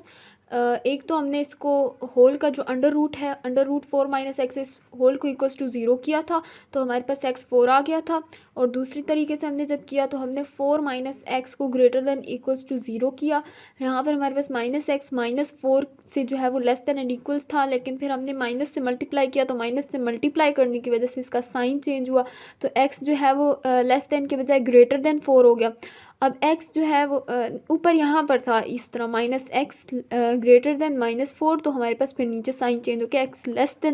Speaker 1: एक तो हमने इसको होल का जो अंडर रूट है √4 - x इस होल को =0 किया था तो हमारे पास x4 आ गया था। और दूसरी तरीके से हमने जब किया तो हमने 4 - x को >= 0 किया। यहाँ पर हमारे पास -x -4 से जो है वो <= था, लेकिन फिर हमने माइनस से मल्टीप्लाई किया तो माइनस से मल्टीप्लाई करने की वजह से इसका साइन चेंज हुआ तो x जो है वो <= के बजाय >4 हो गया। अब x जो है वो ऊपर यहाँ पर था इस तरह -x <= तो हमारे पास फिर नीचे साइन चेंज हो गया, x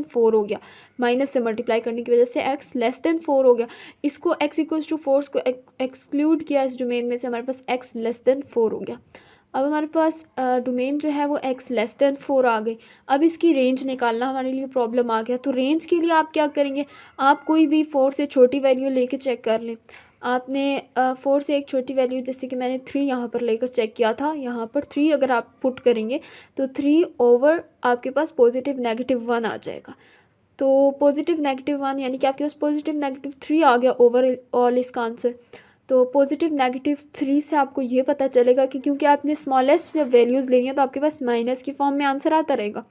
Speaker 1: <4 हो गया, माइनस से मल्टीप्लाई करने की वजह से x <4 हो गया। इसको x = 4 को एक्सक्लूड किया इस डोमेन में से, हमारे पास x <4 हो गया। अब हमारे पास डोमेन जो है वो x <4 आ गई। अब इसकी रेंज निकालना हमारे लिए प्रॉब्लम आ गया। तो रेंज के लिए आप क्या करेंगे, आप कोई भी 4 से छोटी वैल्यू लेके चेक कर लें। आपने 4 से एक छोटी वैल्यू जैसे कि मैंने 3 यहाँ पर लेकर चेक किया था, यहाँ पर 3 अगर आप पुट करेंगे तो 3 ओवर आपके पास +-1 आ जाएगा। तो +-1 यानी कि आपके पास +-3 आ गया ओवरऑल इसका आंसर। तो +-3 से आपको ये पता चलेगा कि क्योंकि आपने स्मॉलेस्ट वैल्यूज़ लेनी है तो आपके पास माइनस की फॉर्म में आंसर आता रहेगा।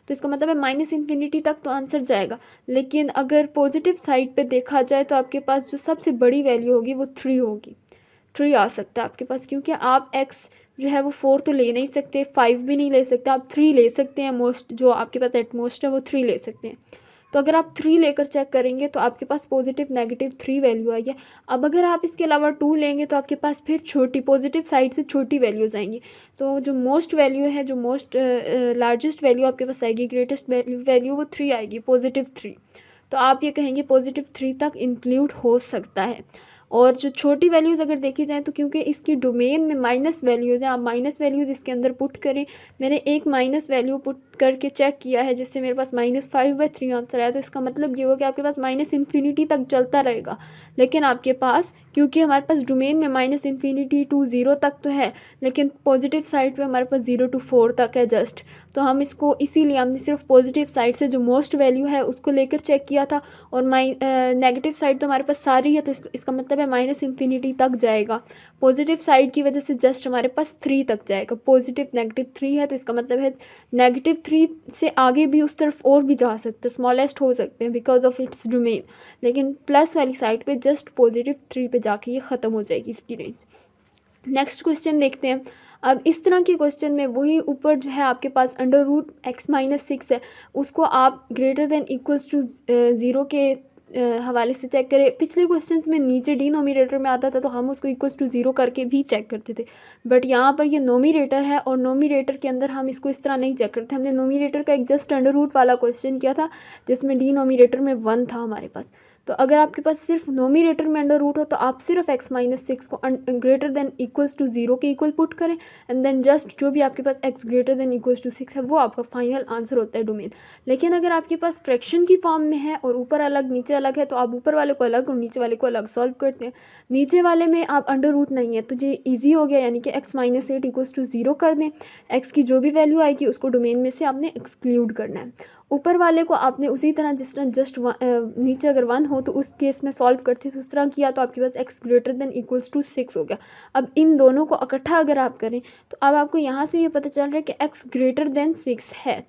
Speaker 1: तो इसका मतलब है -∞ तक तो आंसर जाएगा, लेकिन अगर पॉजिटिव साइड पे देखा जाए तो आपके पास जो सबसे बड़ी वैल्यू होगी वो 3 होगी। 3 आ सकता है आपके पास क्योंकि आप x जो है वो 4 तो ले नहीं सकते, 5 भी नहीं ले सकते, आप 3 ले सकते हैं। मोस्ट जो आपके पास एट मोस्ट है वो 3 ले सकते हैं। तो अगर आप 3 लेकर चेक करेंगे तो आपके पास पॉजिटिव नेगेटिव 3 वैल्यू आएगी। अब अगर आप इसके अलावा 2 लेंगे तो आपके पास फिर छोटी पॉजिटिव साइड से छोटी वैल्यूज़ आएंगी। तो जो मोस्ट वैल्यू है, जो मोस्ट लार्जेस्ट वैल्यू आपके पास आएगी, ग्रेटेस्ट वैल्यू वो 3 आएगी, पॉजिटिव 3। तो आप ये कहेंगे पॉजिटिव 3 तक इंक्लूड हो सकता है। और जो छोटी वैल्यूज़ अगर देखी जाए तो क्योंकि इसकी डोमेन में माइनस वैल्यूज़ हैं, आप माइनस वैल्यूज़ इसके अंदर पुट करें। मैंने एक माइनस वैल्यू पुट करके चेक किया है जिससे मेरे पास -5/3 आंसर आया। तो इसका मतलब ये हुआ कि आपके पास माइनस इन्फिनिटी तक चलता रहेगा, लेकिन आपके पास, क्योंकि हमारे पास डोमेन में -इन्फिनिटी टू 0 तक तो है, लेकिन पॉजिटिव साइड पे हमारे पास 0 to 4 तक है जस्ट। तो हम इसको इसीलिए हमने सिर्फ पॉजिटिव साइड से जो मोस्ट वैल्यू है उसको लेकर चेक किया था, और नेगेटिव साइड तो हमारे पास सारी है, तो इसका मतलब है -इन्फिनिटी तक जाएगा। पॉजिटिव साइड की वजह से जस्ट हमारे पास 3 तक जाएगा। पॉजिटिव नेगेटिव 3 है, तो इसका मतलब है -3 से आगे भी उस तरफ और भी जा सकते हैं, स्मॉलेस्ट हो सकते हैं बिकॉज ऑफ इट्स डोमेन। लेकिन प्लस वाली साइड पे जस्ट +3 पे जाके ये ख़त्म हो जाएगी इसकी रेंज। नेक्स्ट क्वेश्चन देखते हैं। अब इस तरह के क्वेश्चन में वही ऊपर जो है आपके पास √x-6 है, उसको आप ग्रेटर देन इक्वल्स टू 0 के हवाले से चेक करें। पिछले क्वेश्चंस में नीचे डिनोमिनेटर में आता था तो हम उसको इक्वल्स टू 0 करके भी चेक करते थे, बट यहाँ पर ये नोमिनेटर है और नोमिनेटर के अंदर हम इसको इस तरह नहीं चेक करते। हमने नोमिनेटर का एक जस्ट अंडर रूट वाला क्वेश्चन किया था जिसमें डिनोमिनेटर में 1 था हमारे पास। तो अगर आपके पास सिर्फ नोमिनेटर में अंडर रूट हो तो आप सिर्फ x-6 को ग्रेटर देन इक्वल्स टू 0 के इक्वल पुट करें, एंड देन जस्ट जो भी आपके पास x greater than equals to 6 है वो आपका फाइनल आंसर होता है डोमेन। लेकिन अगर आपके पास फ्रैक्शन की फॉर्म में है और ऊपर अलग नीचे अलग है तो आप ऊपर वाले को अलग और नीचे वाले को अलग सॉल्व करते हैं। नीचे वाले में आप अंडर रूट नहीं है तो ये ईजी हो गया, यानी कि x-8 इक्वल्स टू 0 कर दें। x की जो भी वैल्यू आएगी उसको डोमेन में से आपने एक्सक्लूड करना है। ऊपर वाले को आपने उसी तरह जिस तरह जस्ट नीचे अगर 1 हो तो उस केस में सॉल्व करते तो उस तरह किया तो आपके पास x greater than equals to 6 हो गया। अब इन दोनों को इकट्ठा अगर आप करें तो अब आपको यहाँ से ये पता चल रहा है कि x ग्रेटर देन 6 है।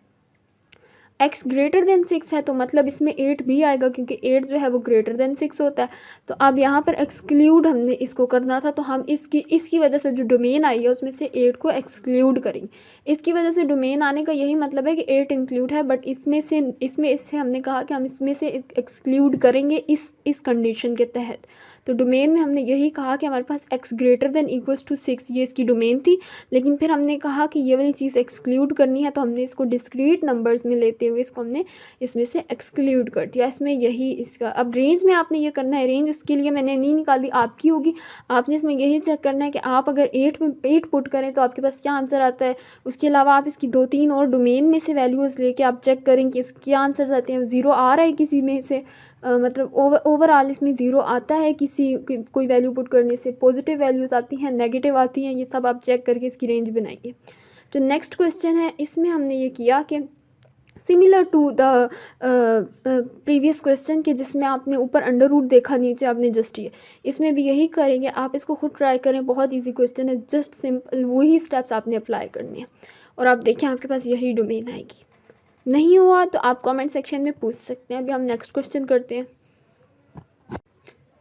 Speaker 1: x ग्रेटर देन 6 है तो मतलब इसमें 8 भी आएगा, क्योंकि 8 जो है वो ग्रेटर देन 6 होता है। तो अब यहाँ पर एक्सक्लूड हमने इसको करना था, तो हम इसकी वजह से जो डोमेन आई है उसमें से 8 को एक्सक्लूड करेंगे। इसकी वजह से डोमेन आने का यही मतलब है कि 8 इंक्लूड है, बट इससे हमने कहा कि हम इसमें से एक्सक्लूड करेंगे इस कंडीशन के तहत। तो डोमेन में हमने यही कहा कि हमारे पास x greater than equals to 6 ये इसकी डोमेन थी, लेकिन फिर हमने कहा कि ये वाली चीज़ एक्सक्लूड करनी है तो हमने इसको डिस्क्रीट नंबर्स में लेते हुए इसको हमने इसमें से एक्सक्लूड कर दिया। इसमें यही इसका अब रेंज में आपने ये करना है। रेंज इसके लिए मैंने नहीं निकाली, आपकी होगी। आपने इसमें यही चेक करना है कि आप अगर 8 पुट करें तो आपके पास क्या आंसर आता है। उसके अलावा आप इसकी 2-3 और डोमेन में से वैल्यूज़ लेके आप चेक करें कि इसके क्या आंसर आते हैं। 0 आ रहा है किसी में से, मतलब ओवरऑल इसमें 0 आता है कोई वैल्यू पुट करने से, पॉजिटिव वैल्यूज़ आती हैं, नेगेटिव आती हैं, ये सब आप चेक करके इसकी रेंज बनाइए। जो नेक्स्ट क्वेश्चन है इसमें हमने ये किया कि similar to the previous question के जिसमें आपने ऊपर अंडर रूट देखा, नीचे आपने जस्ट ये, इसमें भी यही करेंगे। आप इसको खुद ट्राई करें, बहुत ईजी क्वेश्चन है, जस्ट सिंपल वही स्टेप्स आपने अप्लाई करने हैं और आप देखें आपके पास यही डोमेन आएगी। नहीं हुआ तो आप कमेंट सेक्शन में पूछ सकते हैं। अभी हम नेक्स्ट क्वेश्चन करते हैं।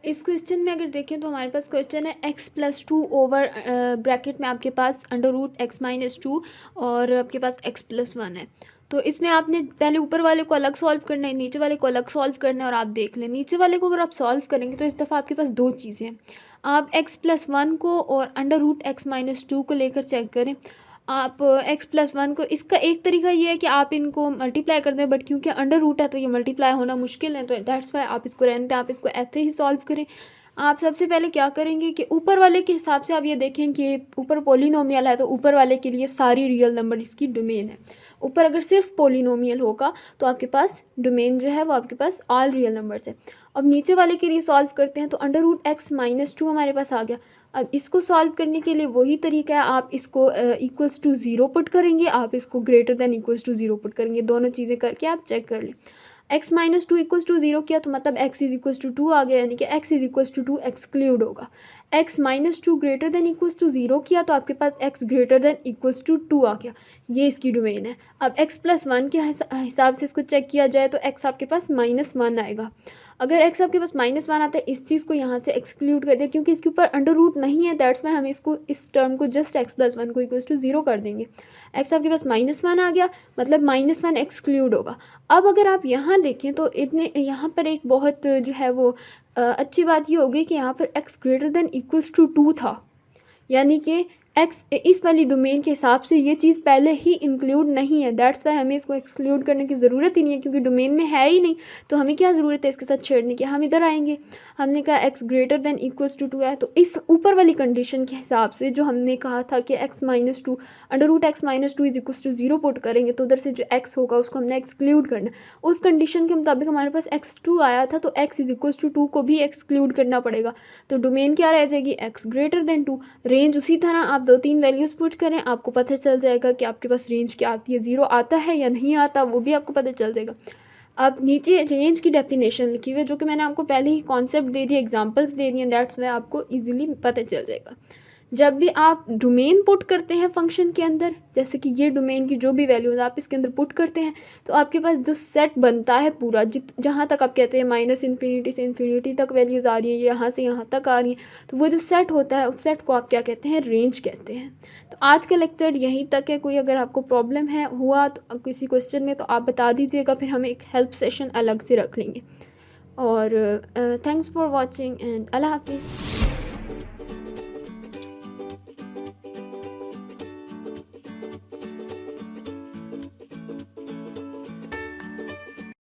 Speaker 1: इस क्वेश्चन में अगर देखें तो हमारे पास क्वेश्चन है x+2 ओवर ब्रैकेट में आपके पास √x-2 और आपके पास x+1 है। तो इसमें आपने पहले ऊपर वाले को अलग सॉल्व करना है, नीचे वाले को अलग सॉल्व करना है। और आप देख लें नीचे वाले को अगर आप सॉल्व करेंगे तो इस दफ़ा आपके पास 2 चीज़ें हैं। आप x+1 को और √x-2 को लेकर चेक करें। आप x+1 को, इसका एक तरीका ये है कि आप इनको मल्टीप्लाई कर दें, बट क्योंकि अंडर रूट है तो ये मल्टीप्लाई होना मुश्किल है, तो दैट्स वाई आप इसको रहने दें, आप इसको ऐसे ही सॉल्व करें। आप सबसे पहले क्या करेंगे कि ऊपर वाले के हिसाब से आप ये देखें कि ऊपर पॉलिनोमियल है तो ऊपर वाले के लिए सारी रियल नंबर इसकी डोमेन है। ऊपर अगर सिर्फ पॉलिनोमियल होगा तो आपके पास डोमेन जो है वो आपके पास ऑल रियल नंबर्स है। अब नीचे वाले के लिए सॉल्व करते हैं तो √x-2 हमारे पास आ गया। अब इसको सॉल्व करने के लिए वही तरीका है, आप इसको इक्वल्स टू 0 पुट करेंगे, आप इसको greater than equals to 0 put करेंगे। दोनों चीज़ें करके आप चेक कर लें। x-2 इक्वल्स टू 0 किया तो मतलब x इज इक्वल्स टू 2 आ गया, यानी कि x is equals to 2 exclude होगा। x-2 greater than equals to 0 किया तो आपके पास x greater than equals to 2 आ गया, ये इसकी डोमेन है। अब x+1 के हिसाब से इसको चेक किया जाए तो x आपके पास -1 आएगा। अगर x आपके पास -1 आता है, इस चीज़ को यहाँ से एक्सक्लूड कर दिया क्योंकि इसके ऊपर अंडर रूट नहीं है, दैट्स वाई हम इसको इस टर्म को जस्ट x+1 को इक्वल्स टू 0 कर देंगे। x आपके पास -1 आ गया, मतलब -1 एक्सक्लूड होगा। अब अगर आप यहाँ देखें तो इतने यहाँ पर एक बहुत जो है वो अच्छी बात ये होगी कि यहाँ पर x greater than equals to 2 था, यानी कि x इस वाली डोमेन के हिसाब से ये चीज़ पहले ही इंक्लूड नहीं है, दैट्स वाई हमें इसको एक्सक्लूड करने की ज़रूरत ही नहीं है क्योंकि डोमेन में है ही नहीं, तो हमें क्या ज़रूरत है इसके साथ छेड़ने की। हम इधर आएंगे, हमने कहा x greater than equals to 2 है, तो इस ऊपर वाली कंडीशन के हिसाब से जो हमने कहा था कि x-2 √x-2 is equals to 0 put करेंगे, तो उधर से जो x होगा उसको हमने एक्सक्लूड करना। उस कंडीशन के मुताबिक हमारे पास x2 आया था, तो x इज इक्वल्स टू 2 को भी एक्सक्लूड करना पड़ेगा, तो डोमेन क्या रह जाएगी x ग्रेटर देन 2। रेंज उसी तरह आप 2-3 वैल्यूज़ पुट करें, आपको पता चल जाएगा कि आपके पास रेंज क्या आती है, 0 आता है या नहीं आता वो भी आपको पता चल जाएगा। अब नीचे रेंज की डेफिनेशन लिखी हुई है जो कि मैंने आपको पहले ही कॉन्सेप्ट दे दिए, एग्जांपल्स दे दिए, दैट्स वाई आपको इजीली पता चल जाएगा। जब भी आप डोमेन पुट करते हैं फंक्शन के अंदर, जैसे कि ये डोमेन की जो भी वैल्यूज आप इसके अंदर पुट करते हैं, तो आपके पास जो सेट बनता है पूरा, जहाँ तक आप कहते हैं -∞ से इन्फिनिटी तक वैल्यूज़ आ रही है, यहाँ से यहाँ तक आ रही है, तो वो जो सेट होता है उस सेट को आप क्या कहते हैं, रेंज कहते हैं। तो आज का लेक्चर यहीं तक है। कोई अगर आपको प्रॉब्लम है हुआ तो किसी क्वेश्चन में तो आप बता दीजिएगा, फिर हम एक हेल्प सेशन अलग से रख लेंगे। और थैंक्स फॉर वॉचिंग एंड अल्लाह हाफिज़।